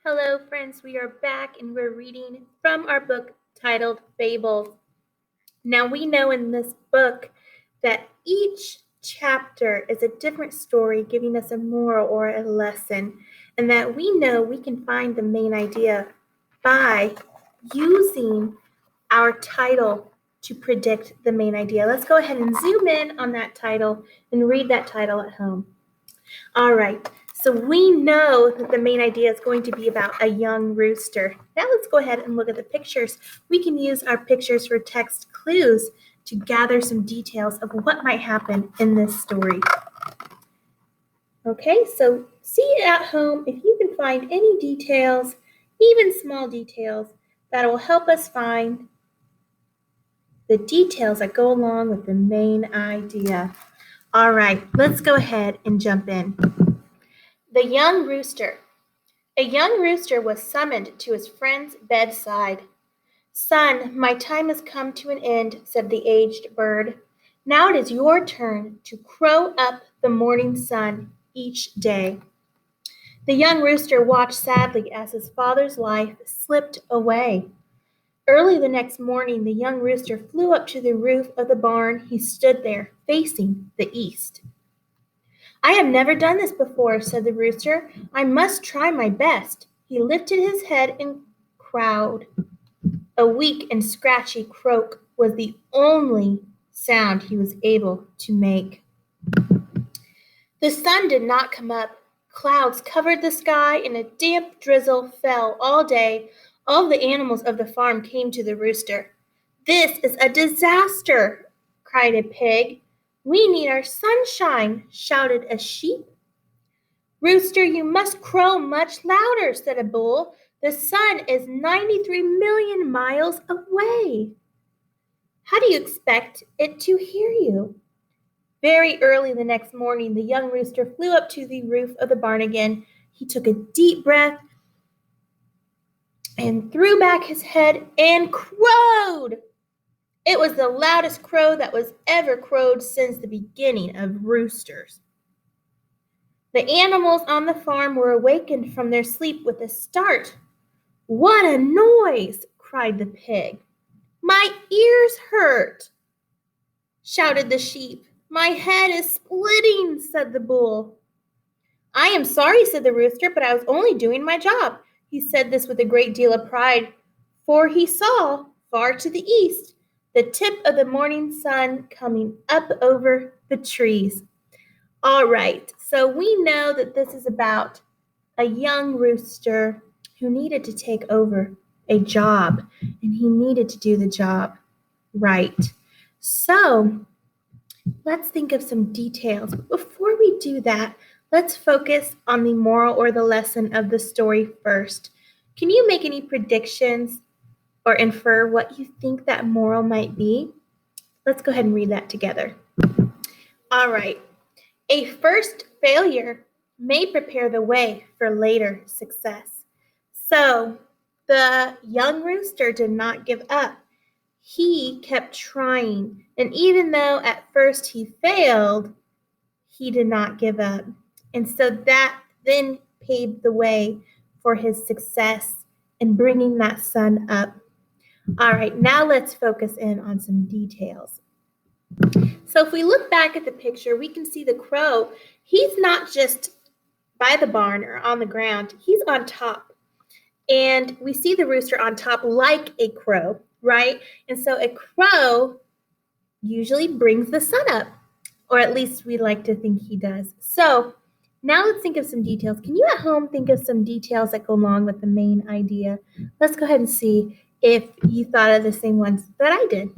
Hello, friends. We are back and we're reading from our book titled Fables. Now, we know in this book that each chapter is a different story giving us a moral or a lesson, and that we know we can find the main idea by using our title to predict the main idea. Let's go ahead and zoom in on that title and read that title at home. All right, so we know that the main idea is going to be about a young rooster. Now let's go ahead and look at the pictures. We can use our pictures for text clues to gather some details of what might happen in this story. Okay, so see at home if you can find any details, even small details, that will help us find the details that go along with the main idea. All right, let's go ahead and jump in. The young rooster. A young rooster was summoned to his friend's bedside. "Son, my time has come to an end," said the aged bird. "Now it is your turn to crow up the morning sun each day." The young rooster watched sadly as his father's life slipped away. Early the next morning, the young rooster flew up to the roof of the barn. He stood there, facing the east. "I have never done this before," said the rooster. "I must try my best." He lifted his head and crowed. A weak and scratchy croak was the only sound he was able to make. The sun did not come up. Clouds covered the sky, and a damp drizzle fell all day. All the animals of the farm came to the rooster. "This is a disaster," cried a pig. "We need our sunshine," shouted a sheep. "Rooster, you must crow much louder," said a bull. "The sun is 93 million miles away. How do you expect it to hear you?" Very early the next morning, the young rooster flew up to the roof of the barn again. He took a deep breath and threw back his head and crowed. It was the loudest crow that was ever crowed since the beginning of roosters. The animals on the farm were awakened from their sleep with a start. "What a noise!" cried the pig. "My ears hurt," shouted the sheep. "My head is splitting," said the bull. "I am sorry," said the rooster, "but I was only doing my job." He said this with a great deal of pride, for he saw, far to the east, the tip of the morning sun coming up over the trees. All right, so we know that this is about a young rooster who needed to take over a job, and he needed to do the job right. So let's think of some details. But before we do that, let's focus on the moral or the lesson of the story first. Can you make any predictions or infer what you think that moral might be? Let's go ahead and read that together. All right. A first failure may prepare the way for later success. So the young rooster did not give up. He kept trying, and even though at first he failed, he did not give up. And so that then paved the way for his success in bringing that sun up. All right, now let's focus in on some details. So if we look back at the picture, we can see the crow. He's not just by the barn or on the ground, he's on top. And we see the rooster on top like a crow, right? And so a crow usually brings the sun up, or at least we like to think he does. So now let's think of some details. Can you at home think of some details that go along with the main idea? Let's go ahead and see if you thought of the same ones that I did.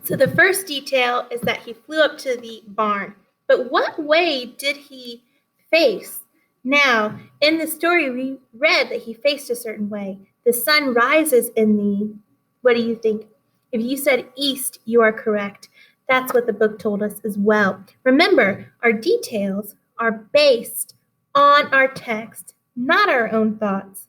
So the first detail is that he flew up to the barn. But what way did he face? Now, in the story, we read that he faced a certain way. The sun rises in the, what do you think? If you said east, you are correct. That's what the book told us as well. Remember, our details are based on our text, not our own thoughts.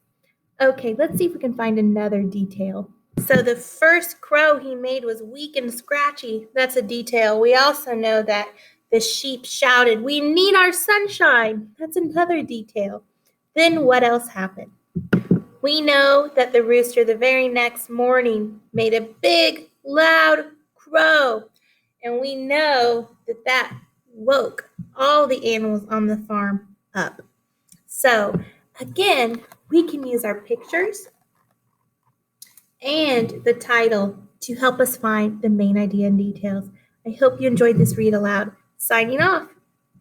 Okay, let's see if we can find another detail. So the first crow he made was weak and scratchy. That's a detail. We also know that the sheep shouted, "We need our sunshine." That's another detail. Then what else happened? We know that the rooster the very next morning made a big, loud crow. And we know that that woke all the animals on the farm up. So, again, we can use our pictures and the title to help us find the main idea and details. I hope you enjoyed this read aloud. Signing off.